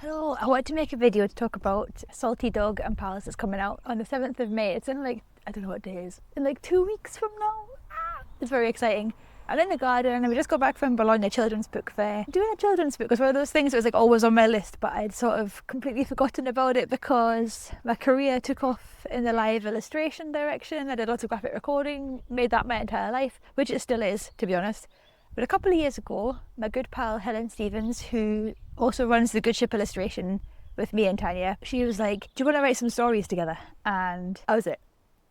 Hello, I wanted to make a video to talk about Salty Dog and Palace that's coming out on the 7th of May. It's in I don't know what day it is, in 2 weeks from now. It's very exciting. I'm in the garden and we just got back from Bologna Children's Book Fair. Doing a children's book was one of those things that was always on my list, but I'd sort of completely forgotten about it because my career took off in the live illustration direction. I did lots of graphic recording, made that my entire life, which it still is, to be honest. But a couple of years ago, my good pal Helen Stephens, who also runs the Good Ship illustration with me and Tanya, she was like, do you want to write some stories together? And I was like,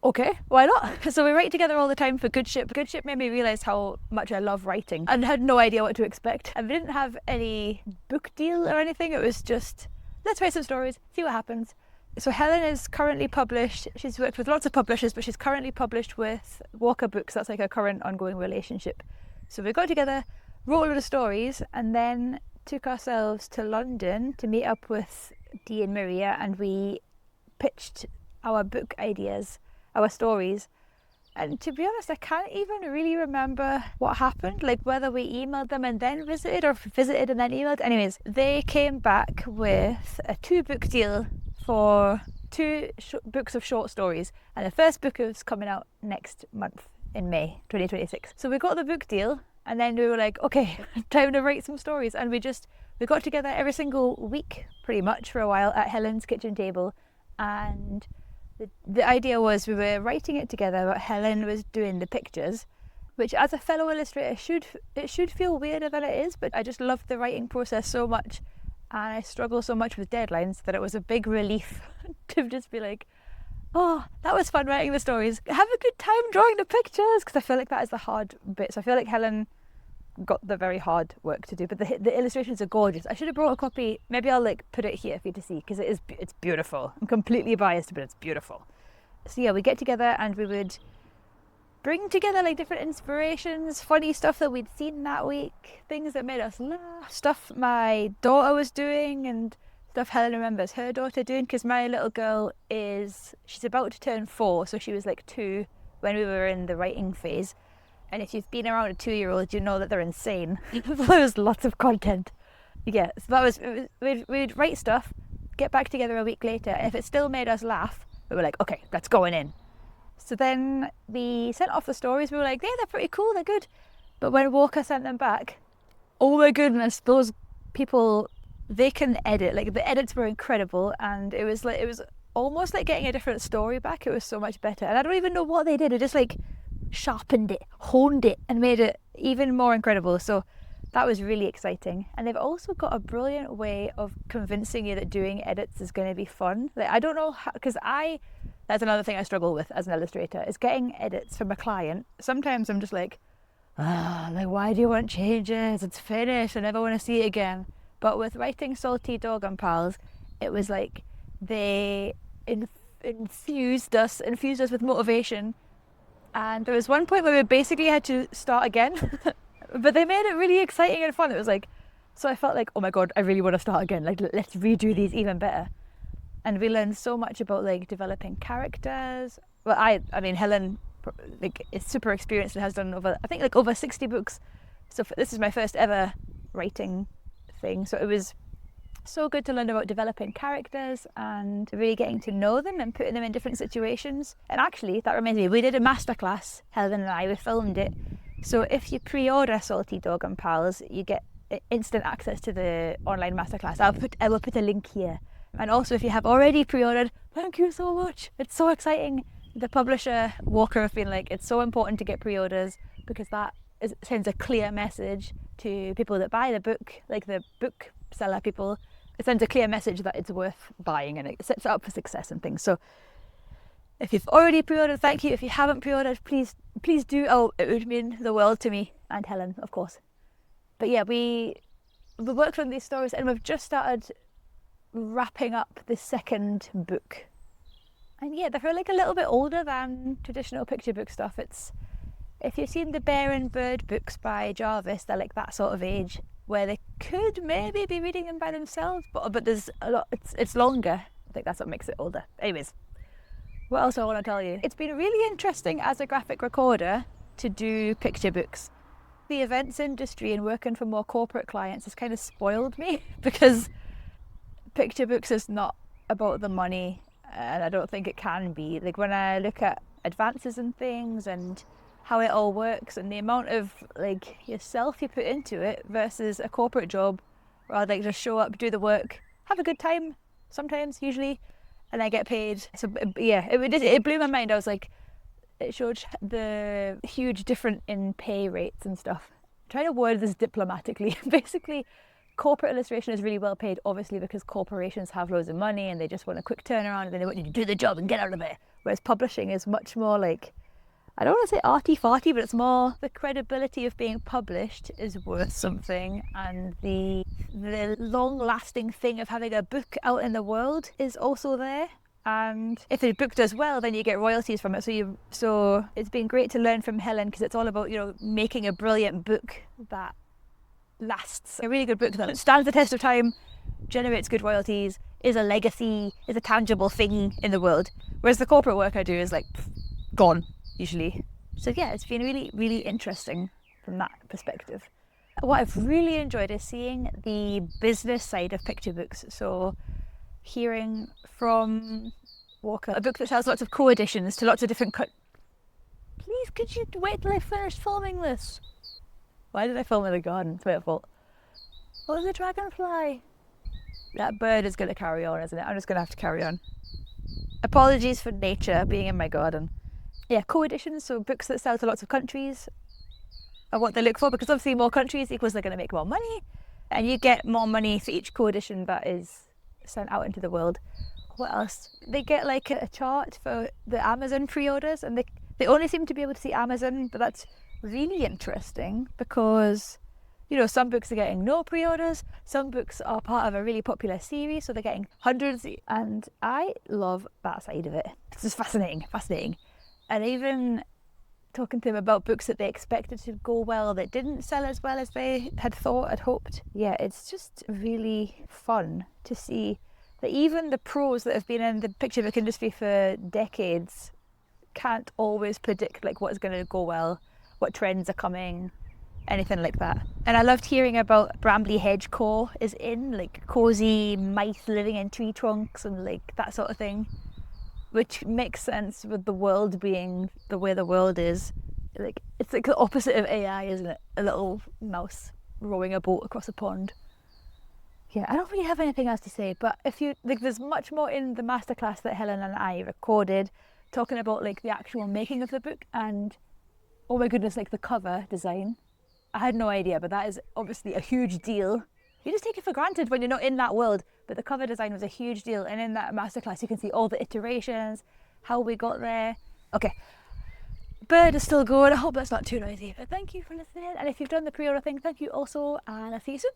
okay, why not? So we write together all the time for Good Ship. Good Ship made me realise how much I love writing and had no idea what to expect. And we didn't have any book deal or anything. It was just, let's write some stories, see what happens. So Helen is currently published. She's worked with lots of publishers, but she's currently published with Walker Books. That's like a current ongoing relationship. So we got together, wrote a lot of stories, and then took ourselves to London to meet up with Dee and Maria, and we pitched our book ideas, our stories. And to be honest, I can't even really remember what happened, like whether we emailed them and then visited or visited and then emailed. Anyways, they came back with a 2-book deal for 2 books of short stories, and the first book is coming out next month in May 2026. So we got the book deal, and then we were like, okay, time to write some stories. And we got together every single week pretty much for a while at Helen's kitchen table, and the idea was we were writing it together, but Helen was doing the pictures, which as a fellow illustrator should feel weirder than it is, but I just loved the writing process so much, and I struggle so much with deadlines that it was a big relief to just be like, oh, that was fun writing the stories. Have a good time drawing the pictures, because I feel like that is the hard bit. So I feel like Helen got the very hard work to do, but the illustrations are gorgeous. I should have brought a copy. Maybe I'll put it here for you to see, because it's beautiful. I'm completely biased, but it's beautiful. So yeah, we get together and we would bring together different inspirations, funny stuff that we'd seen that week, things that made us laugh, stuff my daughter was doing, and stuff Helen remembers her daughter doing, because my little girl she's about to turn 4, so she was 2 when we were in the writing phase. And if you've been around a 2-year-old, you know that they're insane. There was lots of content. Yeah, so we'd write stuff, get back together a week later, and if it still made us laugh, we were like, okay, that's going in. So then we sent off the stories. We were like, yeah, they're pretty cool, they're good. But when Walker sent them back, oh my goodness, those people, they can edit. The edits were incredible, and it was almost like getting a different story back. It was so much better. And I don't even know what they did. It just sharpened it, honed it, and made it even more incredible. So that was really exciting. And they've also got a brilliant way of convincing you that doing edits is going to be fun. I don't know how, because that's another thing I struggle with as an illustrator, is getting edits from a client. Sometimes I'm just why do you want changes? It's finished, I never want to see it again. But with writing Salty Dog and Pals, it was they infused us with motivation. And there was one point where we basically had to start again, but they made it really exciting and fun. It was so I felt oh my God, I really want to start again. Let's redo these even better. And we learned so much about developing characters. Well, I mean, Helen is super experienced and has done over 60 books. So this is my first ever writing thing. So it was so good to learn about developing characters and really getting to know them and putting them in different situations. And actually, that reminds me, we did a masterclass, Helen and I, we filmed it. So if you pre-order Salty Dog and Pals, you get instant access to the online masterclass. I will put a link here. And also, if you have already pre-ordered, thank you so much. It's so exciting. The publisher, Walker, have been it's so important to get pre-orders, because that sends a clear message to people that buy the book, the book seller people. It sends a clear message that it's worth buying, and it sets it up for success and things. So if you've already pre-ordered, thank you. If you haven't pre-ordered, please do. Oh, it would mean the world to me and Helen, of course. But yeah, we worked on these stories, and we've just started wrapping up the second book. And yeah, they're a little bit older than traditional picture book stuff. If you've seen the Bear and Bird books by Jarvis, they're that sort of age where they could maybe be reading them by themselves, but there's a lot. It's longer. I think that's what makes it older. Anyways, what else do I want to tell you? It's been really interesting as a graphic recorder to do picture books. The events industry and working for more corporate clients has kind of spoiled me, because picture books is not about the money, and I don't think it can be. Like when I look at advances and things and how it all works and the amount of like yourself you put into it versus a corporate job where I'd like just show up, do the work, have a good time sometimes, usually, and I get paid. So yeah, it blew my mind. I was like, it showed the huge difference in pay rates and stuff. I'm trying to word this diplomatically. Basically, corporate illustration is really well paid, obviously, because corporations have loads of money and they just want a quick turnaround and then they want you to do the job and get out of it. Whereas publishing is much more like, I don't want to say arty-farty, but it's more the credibility of being published is worth something, and the long-lasting thing of having a book out in the world is also there. And if the book does well, then you get royalties from it. So it's been great to learn from Helen, because it's all about, you know, making a brilliant book that lasts. A really good book that stands the test of time, generates good royalties, is a legacy, is a tangible thing in the world. Whereas the corporate work I do is like gone, usually. So yeah, it's been really, really interesting from that perspective. What I've really enjoyed is seeing the business side of picture books. So hearing from Walker, a book that has lots of co-editions to lots of different Please, could you wait till I finish filming this? Why did I film in the garden? It's my fault. Oh, the dragonfly! That bird is going to carry on, isn't it? I'm just going to have to carry on. Apologies for nature being in my garden. Yeah, co-editions, so books that sell to lots of countries are what they look for, because obviously more countries equals they're going to make more money, and you get more money for each co-edition that is sent out into the world. What else? They get like a chart for the Amazon pre-orders, and they only seem to be able to see Amazon, but that's really interesting because, you know, some books are getting no pre-orders, some books are part of a really popular series, so they're getting hundreds, and I love that side of it. It's just fascinating. And even talking to them about books that they expected to go well that didn't sell as well as they had hoped. Yeah, it's just really fun to see that even the pros that have been in the picture book industry for decades can't always predict like what's going to go well, what trends are coming, anything like that. And I loved hearing about Bramley Hedge Core is in, like cosy mice living in tree trunks and like that sort of thing, which makes sense with the world being the way the world is. Like it's like the opposite of AI, isn't it? A little mouse rowing a boat across a pond. Yeah, I don't really have anything else to say, but if you like, there's much more in the masterclass that Helen and I recorded, talking about like the actual making of the book, and oh my goodness, like the cover design. I had no idea, but that is obviously a huge deal. You just take it for granted when you're not in that world, but the cover design was a huge deal, and in that masterclass you can see all the iterations, how we got there. Okay, bird is still going. I hope that's not too noisy, but thank you for listening, and if you've done the pre-order thing, thank you also, and I'll see you soon.